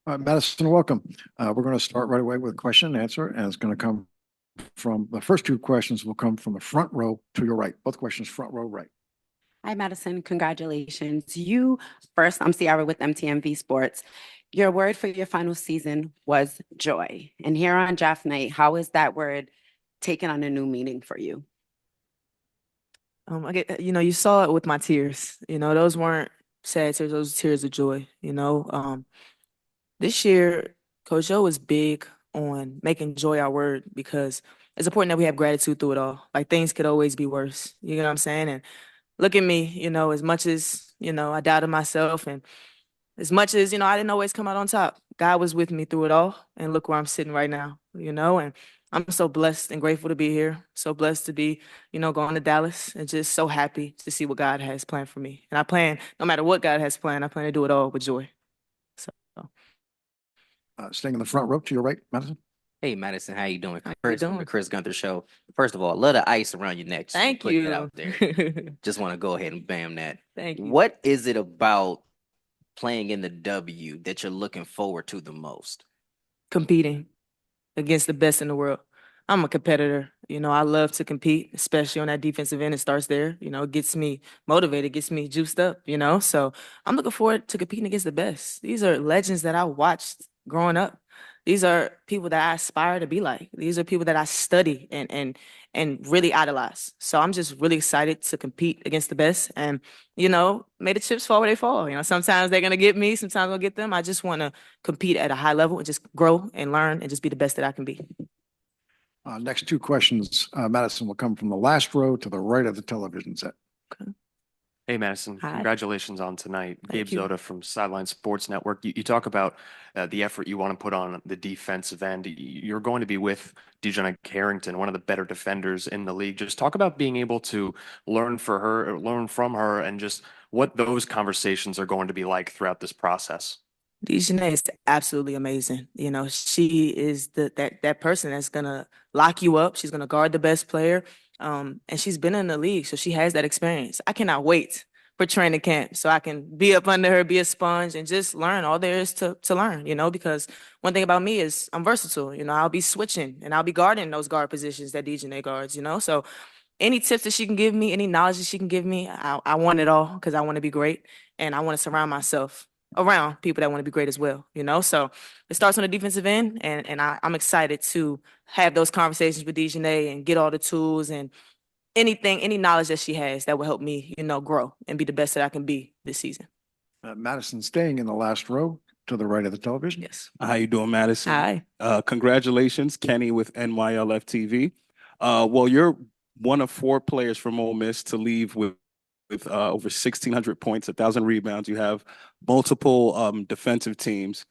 Madison, welcome. We're going to start right away with a question and answer, and it's going to come from the first two questions will come from the front row to your right. Both questions, front row right. Hi, Madison. Congratulations. You first, I'm Ciara with MTMV Sports. Your word for your final season was joy. And here on draft night, how is that word taken on a new meaning for you? You saw it with my tears. Those weren't sad tears; those were tears of joy. This year, Coach O was big on making joy our word because it's important that we have gratitude through it all. Like things could always be worse. You know what I'm saying? And look at me. As much as I doubted myself, and as much as I didn't always come out on top. God was with me through it all, and look where I'm sitting right now. And I'm so blessed and grateful to be here. So blessed to be, going to Dallas and just so happy to see what God has planned for me. And I plan, no matter what God has planned, I plan to do it all with joy. So Staying in the front row to your right, Madison. Hey Madison, how you doing? how you Chris from the doing? Chris Gunther Show. First of all, love the ice around your neck. Just Thank putting it you. out there. Just want to go ahead and bam that. Thank you. What is it about playing in the W that you're looking forward to the most? Competing against the best in the world. I'm a competitor. I love to compete, especially on that defensive end. It starts there. It gets me motivated, gets me juiced up, So I'm looking forward to competing against the best. These are legends that I watched growing up. These are people that I aspire to be like. These are people that I study and really idolize. So I'm just really excited to compete against the best. And, may the chips fall where they fall. Sometimes they're gonna get me, sometimes I'll get them. I just want to compete at a high level and just grow and learn and just be the best that I can be. Next two questions, Madison, will come from the last row to the right of the television set. Okay. Hey, Madison, Hi. congratulations on tonight. Gabe Thank you. Zoda from Sideline Sports Network. You talk about the effort you want to put on the defensive end. You're going to be with Dejanay Carrington, one of the better defenders in the league. Just talk about being able to learn from her, and just what those conversations are going to be like throughout this process. Dejanay is absolutely amazing. She is that person that's gonna lock you up. She's gonna guard the best player. And she's been in the league, so she has that experience. I cannot wait for training camp so I can be up under her, be a sponge, and just learn all there is to learn, because one thing about me is I'm versatile. I'll be switching and I'll be guarding those guard positions that Dejanay guards, So any tips that she can give me, any knowledge that she can give me, I want it all because I want to be great and I want to surround myself around people that want to be great as well, So it starts on the defensive end, and I'm excited to have those conversations with Dejanay and get all the tools and any knowledge that she has that will help me, grow and be the best that I can be this season. Madison, staying in the last row to the right of the television. Yes. How you doing, Madison? Hi. Congratulations, Kenny with NYLF TV. Well, you're one of four players from Ole Miss to leave with over 1,600 points, 1,000 rebounds. You have multiple defensive teams.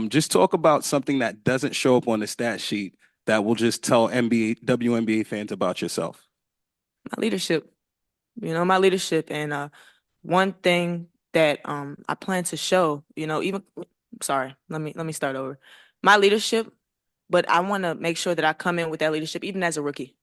Just talk about something that doesn't show up on the stat sheet that will just tell WNBA fans about yourself. My leadership, my leadership. And one thing that I plan to show, sorry, let me start over. My leadership, but I want to make sure that I come in with that leadership even as a rookie.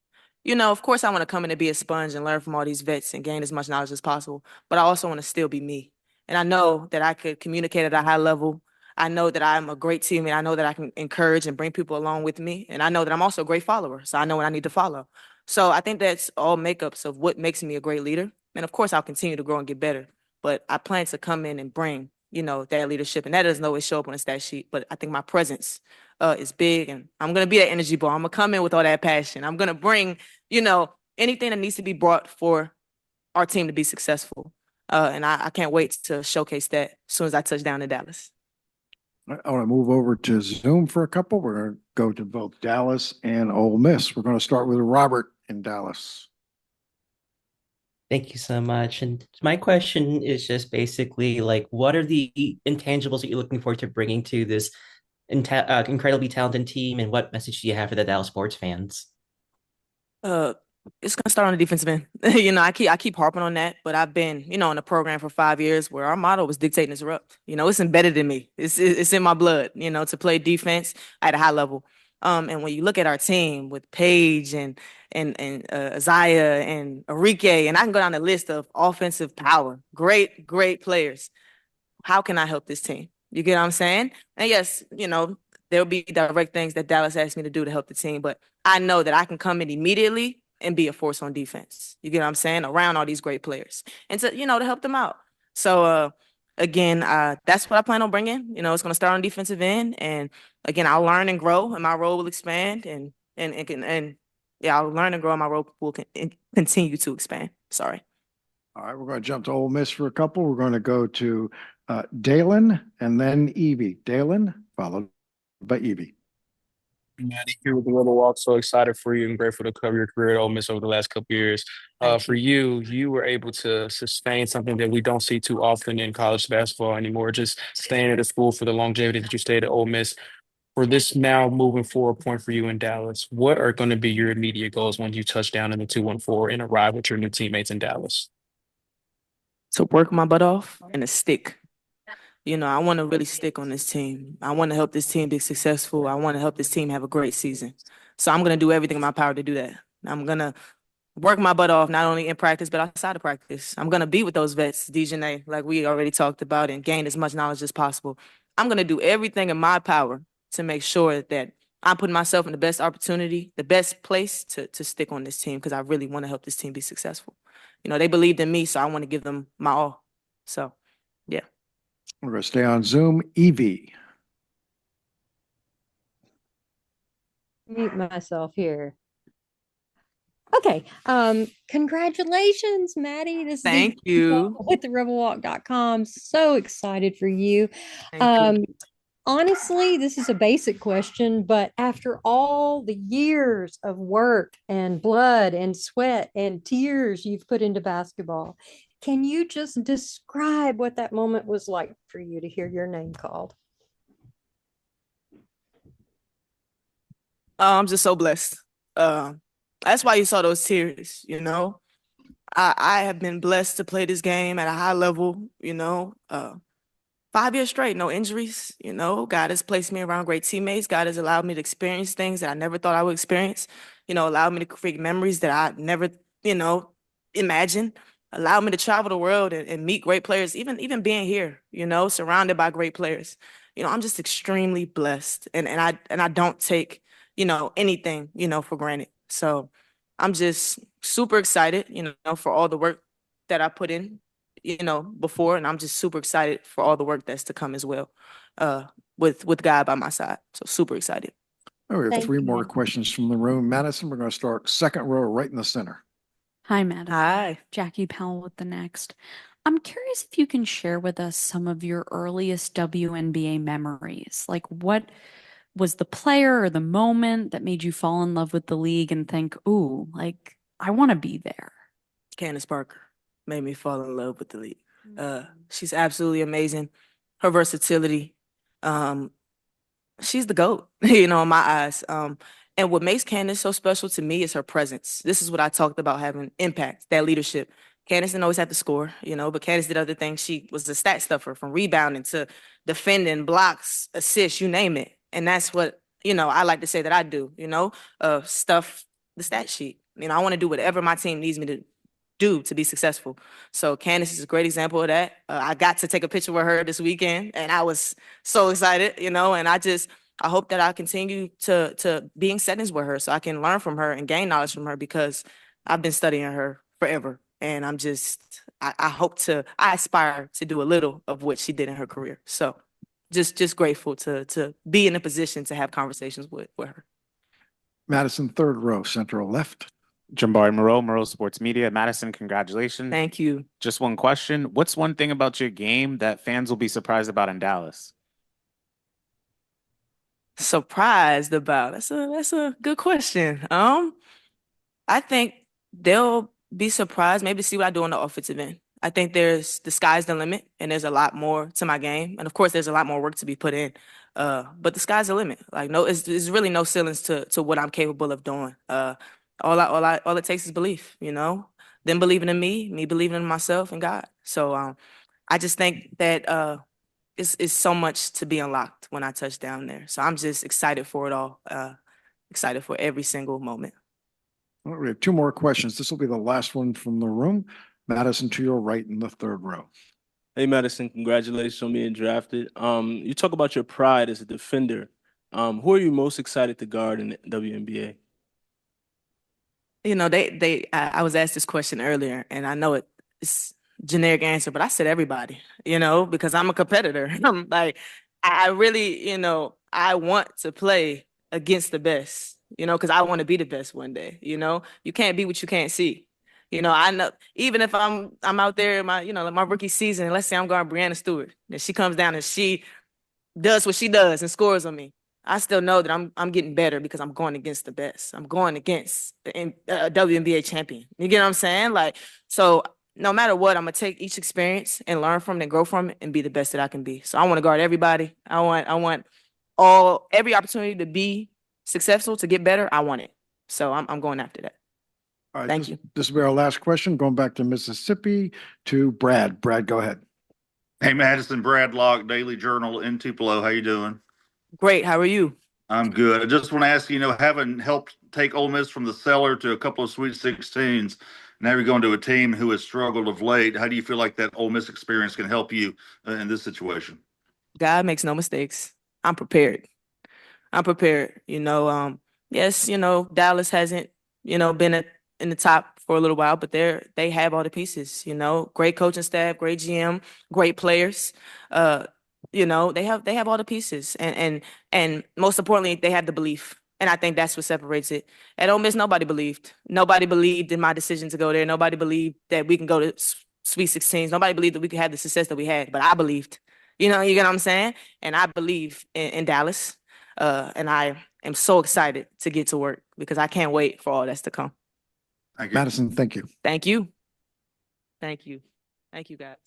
Of course, I want to come in and be a sponge and learn from all these vets and gain as much knowledge as possible. But I also want to still be me. And I know that I could communicate at a high level. I know that I'm a great teammate. I know that I can encourage and bring people along with me. And I know that I'm also a great follower. So I know when I need to follow. So I think that's all makeups of what makes me a great leader. And of course, I'll continue to grow and get better. But I plan to come in and bring, that leadership. And that doesn't always show up on a stat sheet. But I think my presence is big. And I'm going to be that energy ball. I'm going to come in with all that passion. I'm going to bring, anything that needs to be brought for our team to be successful. And I can't wait to showcase that as soon as I touch down in Dallas. I want to move over to Zoom for a couple. We're going to go to both Dallas and Ole Miss. We're going to start with Robert in Dallas. Thank you so much. And my question is just basically like, what are the intangibles that you're looking forward to bringing to this incredibly talented team, and what message do you have for the Dallas sports fans? It's gonna start on the defensive end. I keep harping on that, but I've been, in the program for 5 years where our motto was dictate and disrupt. It's embedded in me. It's in my blood, to play defense at a high level. And when you look at our team with Paige and Isaiah and Enrique, and I can go down the list of offensive power, great players. How can I help this team? You get what I'm saying? And yes, there'll be direct things that Dallas asked me to do to help the team, but I know that I can come in immediately and be a force on defense. You get what I'm saying? Around all these great players and to help them out. So, again, that's what I plan on bringing. It's going to start on defensive end, and again, I'll learn and grow, and my role will expand, and yeah, I'll learn and grow, and my role will continue to expand. Sorry. All right, we're going to jump to Ole Miss for a couple. We're going to go to Dalen and then Evie. Dalen, followed by Evie. Maddie here with the Rebel Walk. So excited for you and grateful to cover your career at Ole Miss over the last couple of years. For you, you were able to sustain something that we don't see too often in college basketball anymore. Just staying at a school for the longevity that you stayed at Ole Miss. For this now moving forward point for you in Dallas, what are going to be your immediate goals when you touch down in the 214 and arrive with your new teammates in Dallas? To work my butt off and to stick. I want to really stick on this team. I want to help this team be successful. I want to help this team have a great season. So I'm going to do everything in my power to do that. I'm going to work my butt off, not only in practice, but outside of practice. I'm going to be with those vets, Dejanay, like we already talked about, and gain as much knowledge as possible. I'm going to do everything in my power to make sure that I'm putting myself in the best opportunity, the best place to stick on this team, because I really want to help this team be successful. They believed in me, so I want to give them my all. So, yeah. We're going to stay on Zoom. Evie. Mute myself here. Okay. Congratulations, Maddie. This Thank is you. with the rebelwalk.com. So excited for you. Thank you. Honestly, this is a basic question, but after all the years of work and blood and sweat and tears you've put into basketball, can you just describe what that moment was like for you to hear your name called? I'm just so blessed. That's why you saw those tears, I have been blessed to play this game at a high level, 5 years straight, no injuries, God has placed me around great teammates. God has allowed me to experience things that I never thought I would experience, allowed me to create memories that I never, imagined, allowed me to travel the world and meet great players, even being here, surrounded by great players. I'm just extremely blessed, and I don't take, anything, for granted. So I'm just super excited, for all the work that I put in, before, and I'm just super excited for all the work that's to come as well, with God by my side. So super excited. Oh, we have Thank three you, more Maddie. questions from the room. Madison, we're going to start second row right in the center. Hi, Madison. Hi. Jackie Powell with the Next. I'm curious if you can share with us some of your earliest WNBA memories. Like, what was the player or the moment that made you fall in love with the league and think, ooh, like, I want to be there? Candace Parker made me fall in love with the league. She's absolutely amazing. Her versatility, she's the GOAT, in my eyes. And what makes Candace so special to me is her presence. This is what I talked about, having impact, that leadership. Candace didn't always have to score, but Candace did other things. She was a stat stuffer, from rebounding to defending, blocks, assists, you name it. And that's what, I like to say that I do, stuff the stat sheet. I want to do whatever my team needs me to do to be successful. So Candace is a great example of that. I got to take a picture with her this weekend, and I was so excited, and I hope that I continue to be in settings with her so I can learn from her and gain knowledge from her, because I've been studying her forever. And I aspire to do a little of what she did in her career. So just grateful to be in a position to have conversations with her. Madison, third row, central left. Jambari Moreau Sports Media. Madison, congratulations. Thank you. Just one question. What's one thing about your game that fans will be surprised about in Dallas? Surprised about? That's a good question. I think they'll be surprised maybe to see what I do on the offensive end. I think the sky's the limit, and there's a lot more to my game. And of course, there's a lot more work to be put in. But the sky's the limit. Like, there's really no ceilings to what I'm capable of doing. All it takes is belief, them believing in me believing in myself and God. So I just think that it's so much to be unlocked when I touch down there. So I'm just excited for it all. Excited for every single moment. All right, we have two more questions. This will be the last one from the room. Madison, to your right in the third row. Hey Madison, congratulations on being drafted. You talk about your pride as a defender. Who are you most excited to guard in the WNBA? You know, I was asked this question earlier, and I know it's generic answer, but I said everybody, you know, because I'm a competitor. I'm like, I really, you know, I want to play against the best, you know, because I want to be the best one day. You know, you can't be what you can't see. You know, I know even if I'm out there in my, you know, like my rookie season, and let's say I'm guarding Brianna Stewart, and she comes down and she does what she does and scores on me. I still know that I'm getting better because I'm going against the best. I'm going against the WNBA champion. You get what I'm saying? Like, so no matter what, I'm gonna take each experience and learn from it and grow from it and be the best that I can be. So I want to guard everybody. I want every opportunity to be successful, to get better. I want it. So I'm going after that. All right, Thank you. This will be our last question, going back to Mississippi to Brad. Brad, go ahead. Hey, Madison, Brad Locke, Daily Journal in Tupelo. How you doing? Great. How are you? I'm good. I just want to ask you, having helped take Ole Miss from the cellar to a couple of Sweet 16s, now you're going to a team who has struggled of late. How do you feel like that Ole Miss experience can help you in this situation? God makes no mistakes. I'm prepared. I'm prepared. You know, yes, you know, Dallas hasn't, you know, been in the top for a little while, but they have all the pieces, you know, great coaching staff, great GM, great players. You know, they have all the pieces, and most importantly, they have the belief. And I think that's what separates it. At Ole Miss, nobody believed. Nobody believed in my decision to go there. Nobody believed that we can go to Sweet 16s. Nobody believed that we could have the success that we had. But I believed. You know, you get what I'm saying? And I believe in Dallas. And I am so excited to get to work because I can't wait for all that's to come. Thank you. Madison, thank you. Thank you. Thank you. Thank you, guys.